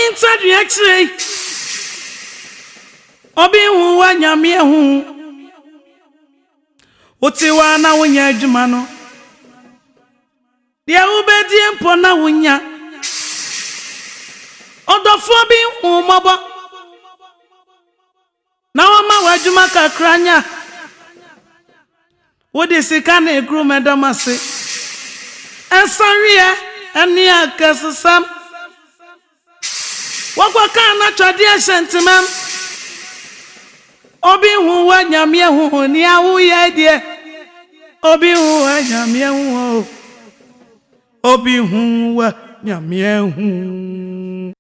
inside the X-ray. Obi hu wa nyame hu. Oti wa na wonya adwuma no. Dia ubedi empo na wonya. Odofo bi hu mobo. Na wa ma wa adwuma kakranya. Wodi sika na egru medamase. Ensanria eni akasesam. Wakwa kana twade sentimam. Obi hu wa nyame hu ni awu ye die. Obi hu wa nyame hu. Obi hu wa nyame hu.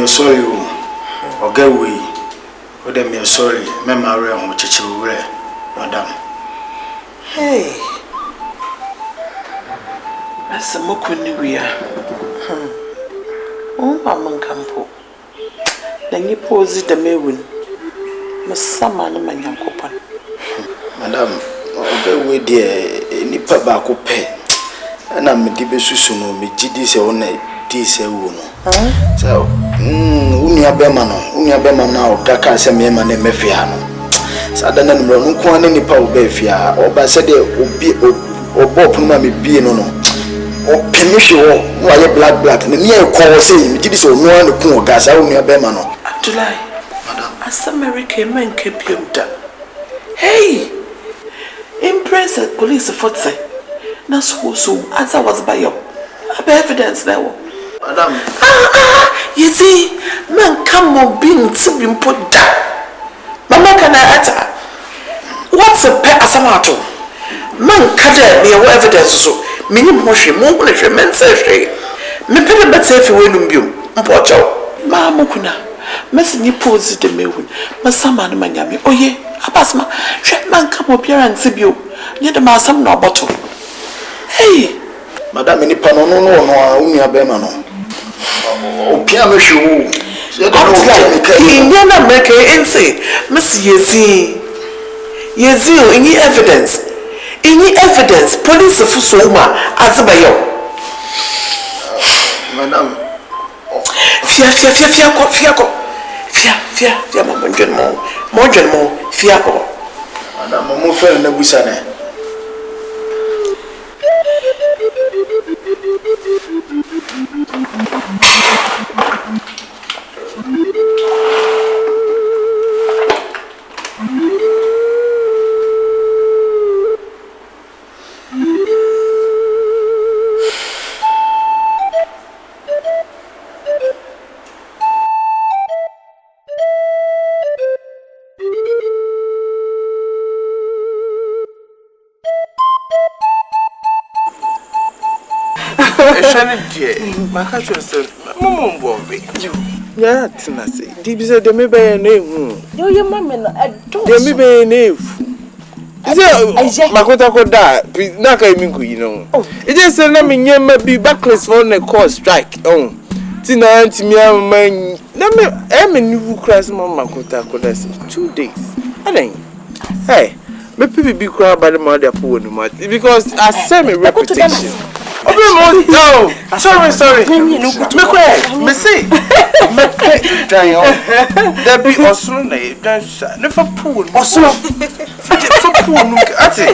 Sorry, or get away. Or them you're sorry, memory on which you will, madam. Hey, that's a mokuni we are. Oh, Mamma Campo. Then you pose it the Mewin. Miss Saman and my young copan. Madam, or get away, dear, any nipa ba ko pe na me di besusu no me gidi se wona di se wo no so unia be ma na o daka se me ma na mefia no sada na numero no ko na nipa wo be fia oba se de obi obo puma me bie no o permission wo wa black na me e ko say me gidi se o no an ko gas a unia be ma no Abdullahi madam as America men kepium da hey impress police force na so answer was by your evidence there madam you see man come on being to be put down mama can ata what's a pet asamato man kada me evidence so minim ho hwe mo ho hwe men say hwe me pede better if we no biom mpocho ma mokuna mesi ni pose de mewu masama no manyame oye abasma hwe man come obiara nti bio nye de masam na oboto hey madam ni pano no unia be ma no o pia me hwe so de no inye na make ense mesi yezi any evidence police fuso ma azibayo madam fia mo dwen mo fia ko madam mo fe na busa ne Maka chose momo mbombe ya tina se dibize de mebe na ehu yo ye mama no adult de mebe na efu ze makota ko da na ka emi nkuyi no eje se na menyema bi backless for na call strike tina antimi amman na me ni wu class makota ko da 2 days adan hey me pipi bi kura ba de ma de po wonu ma because I say me reputation. No, sorry. Me say, me pay there be osro na dansa. Never pool. Osro. For pool no. Ati.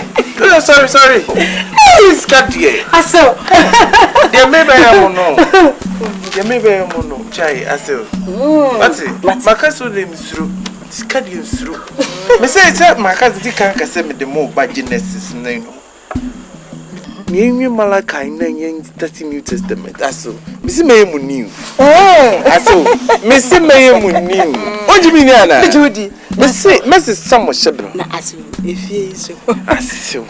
Sorry. Please cut here. aso There may be no. Chai aso. Ati. Makaso de misru. Skadi misru. Me say makaso di kan ka say me de mo ba genesis na no. Me Malachi na 30 New Testament aso misi meye mu new aso misi meye mu new oji mi ni ana mesi samo shebro na aso efie so aso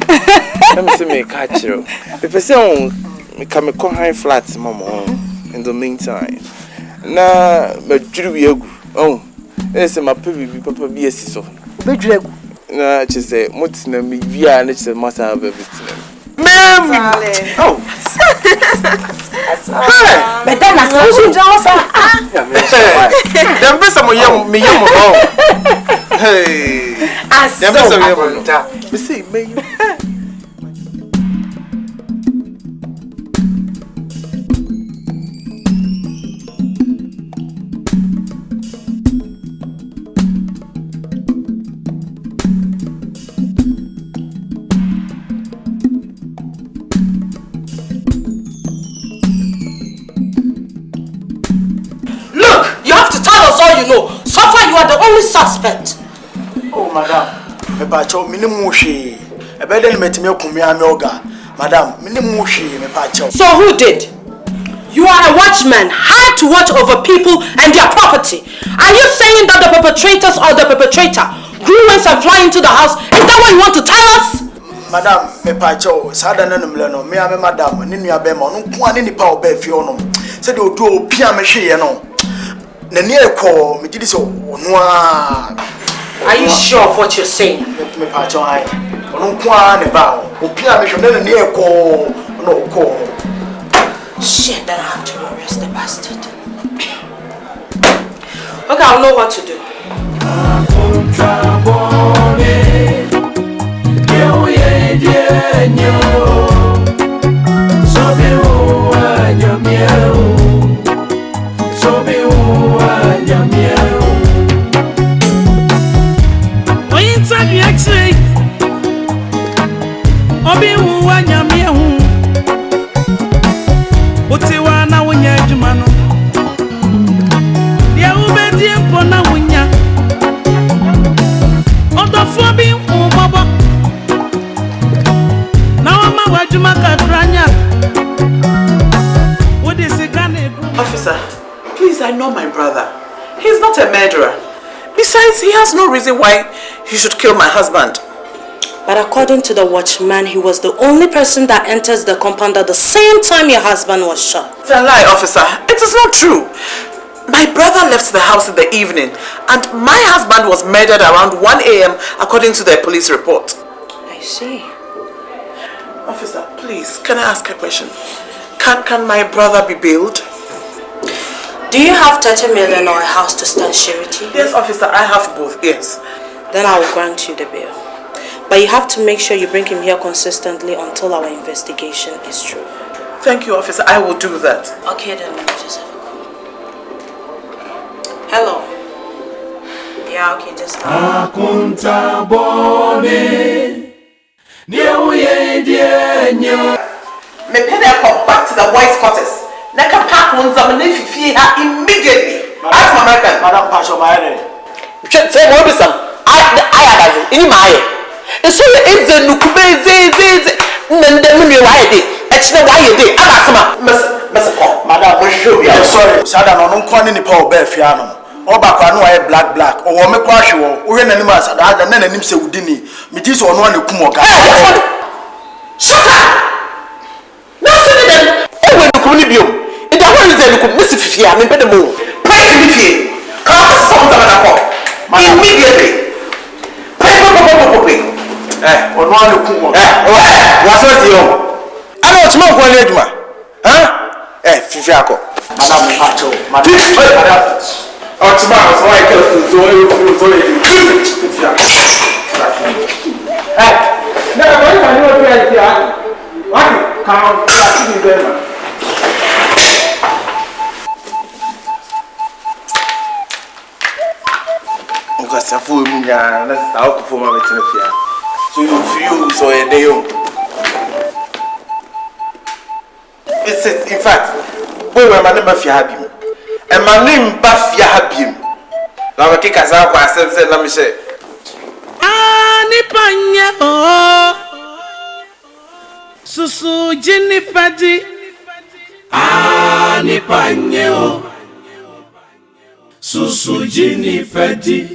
na misi me ka chiro pepese on ka me ko high flat mama in the meantime na madwiri wi agu ese ma papa bi esiso bedwiri agu na chese motina mi via na chese masa bebitina Ma'am! Oh! But then I saw you Johnson. Them be some young Hey! Them be some young. Me say, me. So far you are the only suspect. Oh madam, me pa cho minimum hwe. E be den metime kumia me oga. Madam, minimum hwe me pa cho. So who did? You are a watchman, hired to watch over people and their property. Are you saying that the perpetrators or the perpetrator grew wings and fly into the house? Is that what you want to tell us? Madam, me pa cho sada na numle no me ame madam ni nua be ma no ko ani nipa oba fie ono. Se de odu opia me hwe ye no. Na ni ekọ me gidi so ono a. Are you sure of what you're saying? Me pa cho ai. Ono ko a ne ba opia me hwe na ni ekọ no ko. Shit, then I have to arrest the bastard. Okay, I'll know what to do. AKONTA Officer, please, I know my brother. He's not a murderer. Besides, he has no reason why he should kill my husband. But according to the watchman, he was the only person that enters the compound at the same time your husband was shot. It's a lie, officer. It is not true. My brother left the house in the evening and my husband was murdered around 1 a.m. according to the police report. I see. Officer, please, can I ask a question? Can my brother be bailed? Do you have 30 million or a house to stand surety? Yes, officer, I have both, yes. Then I will grant you the bail. But you have to make sure you bring him here consistently until our investigation is through. Thank you, officer. I will do that. Okay then, Joseph. Hello. Yeah, okay, just now. AKONTA bone. Me pay come back to the boys' quarters. Naka pack on some immediately. Ask my American. Madam Pasha, my head. Say what be some? I have in my head. So it's a nukube nendemuni why dey. Echine why you dey? Abasama. Madam, we show you. Sorry, Sada no nkwane ni pa obafia no. Oba kwa no aye black. O me kwa hwe wo. Wo na nim asada da na nanim se wudini. Me ji so no na kum oga. Shut up. No say dem. E we nukum ni biom. E da wo reason nukum misi fifia me pede mo. Pray me fie. Ka so nta na ko. Immediately. Pray. Ono na kum oga. What's with you? I don't smoke one eduma. Huh? Fifia ko. Madam Pacho, madam. Oh, tomorrow, so I can so fifia. No, what if I know where you are? What? Count, that's in there. Because I fool me, let's talk for my veterinary. So you feel so a day. It's in fact, we were my name Fiabim. And my name Bafia Habim. Now I kick us out by sense, let me say. Nipanya oh Susu jini fadi Nipanya oh Susu jini fadi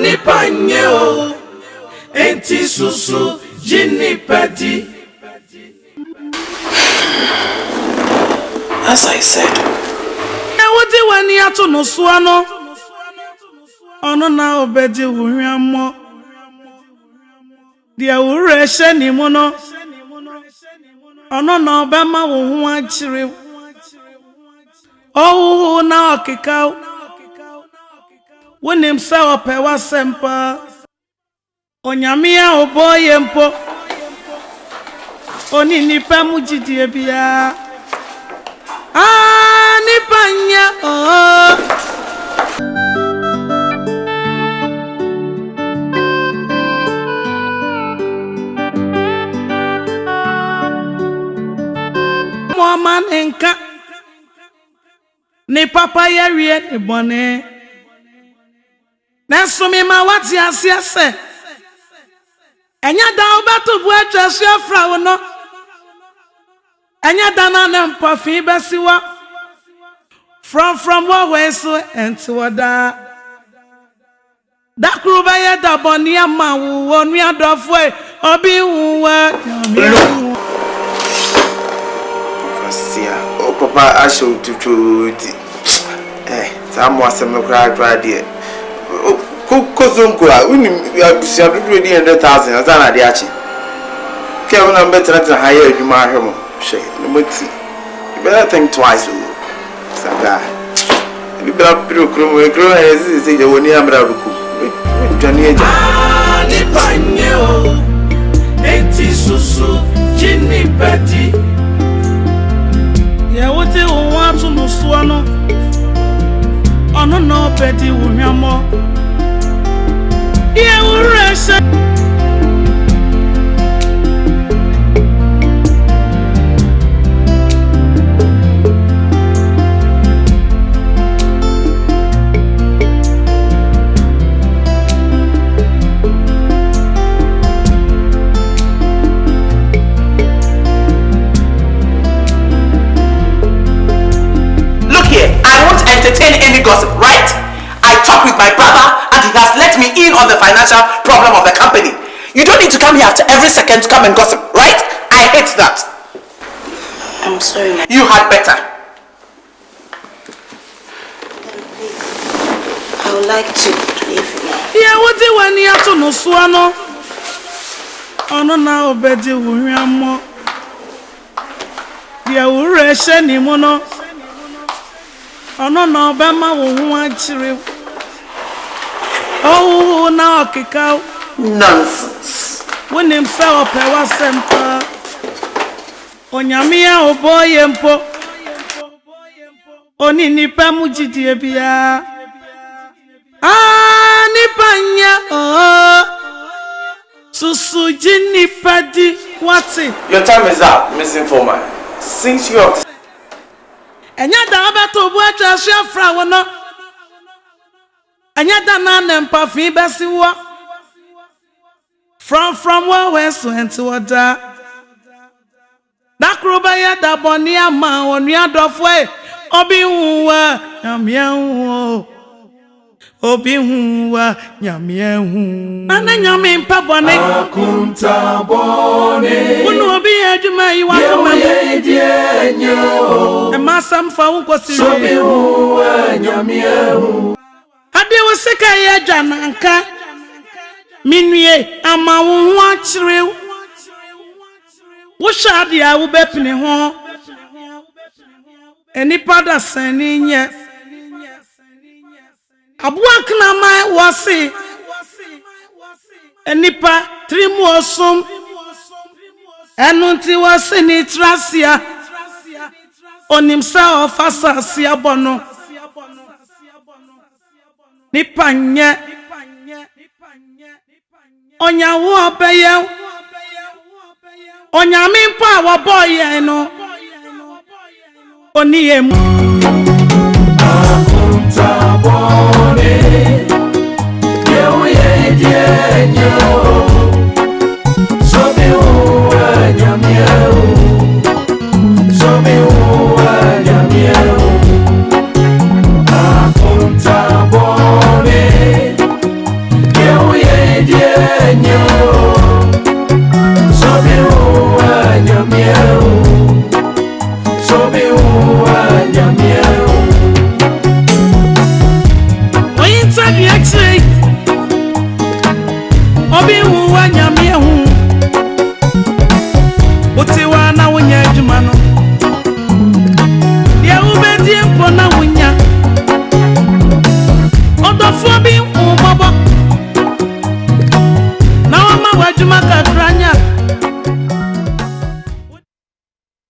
Nipanya oh Enti susu jini fadi. As I said. What do when you to no swano? Ono na obedi wuhwamo dia wureshe ni mu no ono na obema wo hu achire owu na okika wonim se ope wasempa onyame a oboye mpo oni nipa mujidie bia nipanya oh man enka ni papa yawie ni bone na so me ma wati ase enya da obato bu atwasu afra wo no enya da na na mpafi besiwa from what way so enti wada da kruba ya da bone ama wo nu adofo obi wuwa Oh, Papa, I showed to some was some cry dear. Cook, we have 100,000 as an adiachi. Kevin, I'm better than hire you, my home. Shake, you better think twice. Saga, you better put a crew as is the one year. Johnny, Enti susu jini Betty. Yeah, what you want to know, Swano? Oh, no, Betty, will hear more. Yeah, we're rest. Entertain any gossip, right? I talked with my brother and he has let me in on the financial problem of the company. You don't need to come here after every second to come and gossip, right? I hate that. I'm sorry, ma. You had better. Please, I would like to leave now. Yeah, what do you want to know, Swano? Oh, no, now, Betty, will hear more. Yeah, we're rushing him, no. Oh no, Bama won't chiri. Oh, now kick out. Nonsense. When him fell up, I was semper. On Yamia, oh boy, empo. Oni nipa mujiti ebia. Ah, nipanya, oh. Susuji nipadi, what's it? Your time is up, Miss Informer. Since you have Enya da abeto bu atwa hwefra wo no. Enya da na nempa fi besi wo. From where went to order. Da kroba ya da boni ama wonu adofo e. Obi huwa nyamia hu. Obi huwa nyamia hu. Ana nyame mpa boni. Akonta boni. Unu obi adwuma yi wa koma. E masam fa wo kwosiri. Obi huwa nyamia hu. Ade wo sika ye dwananka. Minwie ama wo hu akire. Wo shade a wo bepene ho. Enipa da sani nye. Abuak na mai wasi. Enipa trimu osum. Enunti wasi ni trasia. Onimsa ofasa sia bono. Nipa nye. Onyawo obeye. Onyame mpa wo boye no. Oniyem. Akonta boni. Ye